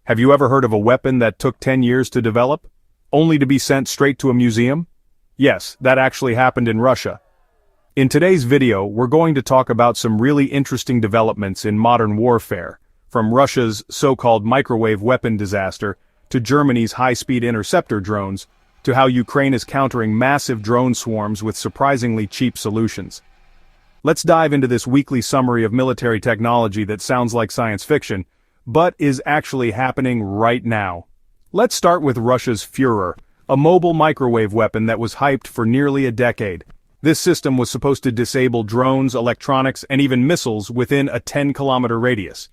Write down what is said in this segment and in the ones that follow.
Have you ever heard of a weapon that took 10 years to develop, only to be sent straight to a museum? Yes, that actually happened in Russia. In today's video, we're going to talk about some really interesting developments in modern warfare, from Russia's so-called microwave weapon disaster, to Germany's high-speed interceptor drones, to how Ukraine is countering massive drone swarms with surprisingly cheap solutions. Let's dive into this weekly summary of military technology that sounds like science fiction, but is actually happening right now. Let's start with Russia's Führer, a mobile microwave weapon that was hyped for nearly a decade. This system was supposed to disable drones, electronics, and even missiles within a 10-kilometer radius.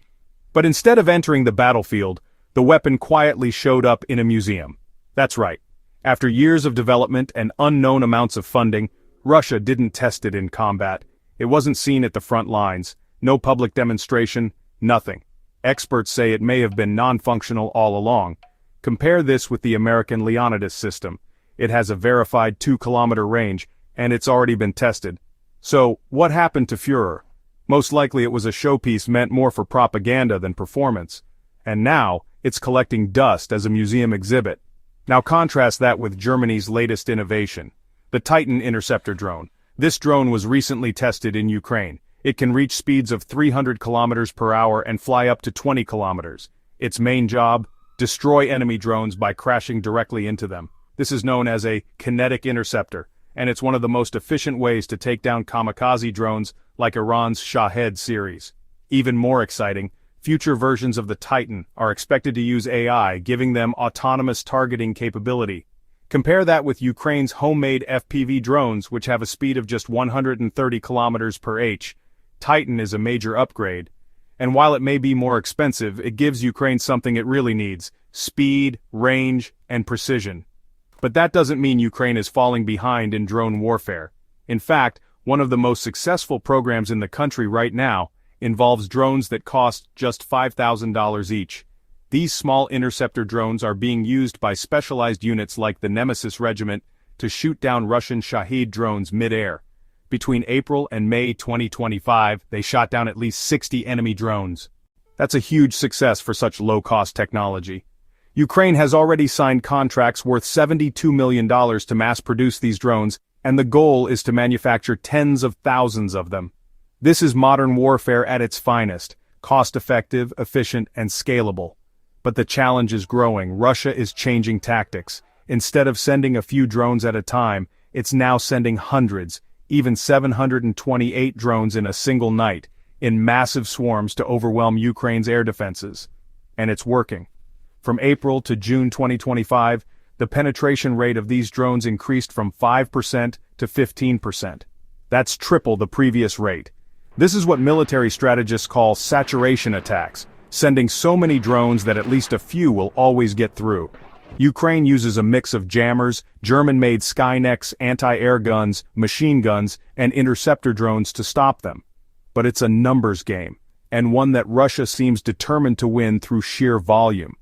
But instead of entering the battlefield, the weapon quietly showed up in a museum. That's right. After years of development and unknown amounts of funding, Russia didn't test it in combat. It wasn't seen at the front lines, no public demonstration, nothing. Experts say it may have been non-functional all along. Compare this with the American Leonidas system. It has a verified 2-kilometer range, and it's already been tested. So, what happened to Führer? Most likely it was a showpiece meant more for propaganda than performance. And now, it's collecting dust as a museum exhibit. Now contrast that with Germany's latest innovation, the Titan Interceptor drone. This drone was recently tested in Ukraine. It can reach speeds of 300 kilometers per hour and fly up to 20 kilometers. Its main job? Destroy enemy drones by crashing directly into them. This is known as a kinetic interceptor, and it's one of the most efficient ways to take down kamikaze drones like Iran's Shahed series. Even more exciting, future versions of the Titan are expected to use AI, giving them autonomous targeting capability. Compare that with Ukraine's homemade FPV drones, which have a speed of just 130 kilometers per h. Titan is a major upgrade. And while it may be more expensive, it gives Ukraine something it really needs: speed, range, and precision. But that doesn't mean Ukraine is falling behind in drone warfare. In fact, one of the most successful programs in the country right now involves drones that cost just $5,000 each. These small interceptor drones are being used by specialized units like the Nemesis Regiment to shoot down Russian Shahed drones mid-air. Between April and May 2025, they shot down at least 60 enemy drones. That's a huge success for such low-cost technology. Ukraine has already signed contracts worth $72 million to mass-produce these drones, and the goal is to manufacture tens of thousands of them. This is modern warfare at its finest, cost-effective, efficient, and scalable. But the challenge is growing. Russia is changing tactics. Instead of sending a few drones at a time, it's now sending hundreds, even 728 drones in a single night, in massive swarms to overwhelm Ukraine's air defenses. And it's working. From April to June 2025, the penetration rate of these drones increased from 5% to 15%. That's triple the previous rate. This is what military strategists call saturation attacks, sending so many drones that at least a few will always get through. Ukraine uses a mix of jammers, German-made Skynex's anti-air guns, machine guns, and interceptor drones to stop them. But it's a numbers game, and one that Russia seems determined to win through sheer volume.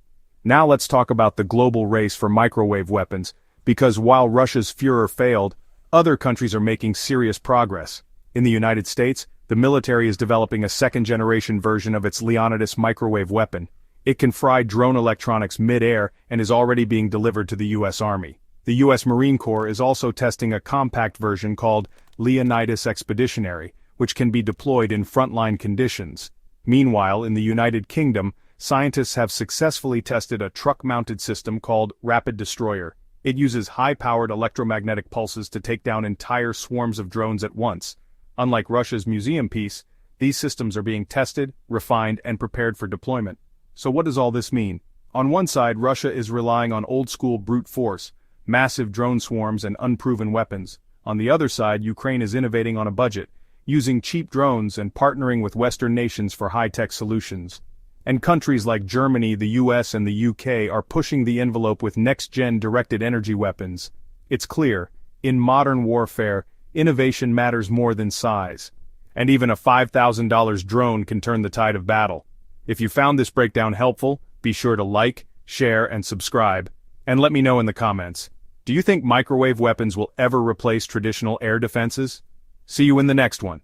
Now let's talk about the global race for microwave weapons, because while Russia's Führer failed, other countries are making serious progress. In the United States, the military is developing a second-generation version of its Leonidas microwave weapon. It can fry drone electronics mid-air and is already being delivered to the U.S. Army. The U.S. Marine Corps is also testing a compact version called Leonidas Expeditionary, which can be deployed in frontline conditions. Meanwhile, in the United Kingdom, scientists have successfully tested a truck-mounted system called Rapid Destroyer. It uses high-powered electromagnetic pulses to take down entire swarms of drones at once. Unlike Russia's museum piece, these systems are being tested, refined, and prepared for deployment. So what does all this mean? On one side, Russia is relying on old-school brute force, massive drone swarms and unproven weapons. On the other side, Ukraine is innovating on a budget, using cheap drones and partnering with Western nations for high-tech solutions. And countries like Germany, the US, and the UK are pushing the envelope with next-gen directed energy weapons. It's clear, in modern warfare, innovation matters more than size. And even a $5,000 drone can turn the tide of battle. If you found this breakdown helpful, be sure to like, share, and subscribe. And let me know in the comments. Do you think microwave weapons will ever replace traditional air defenses? See you in the next one.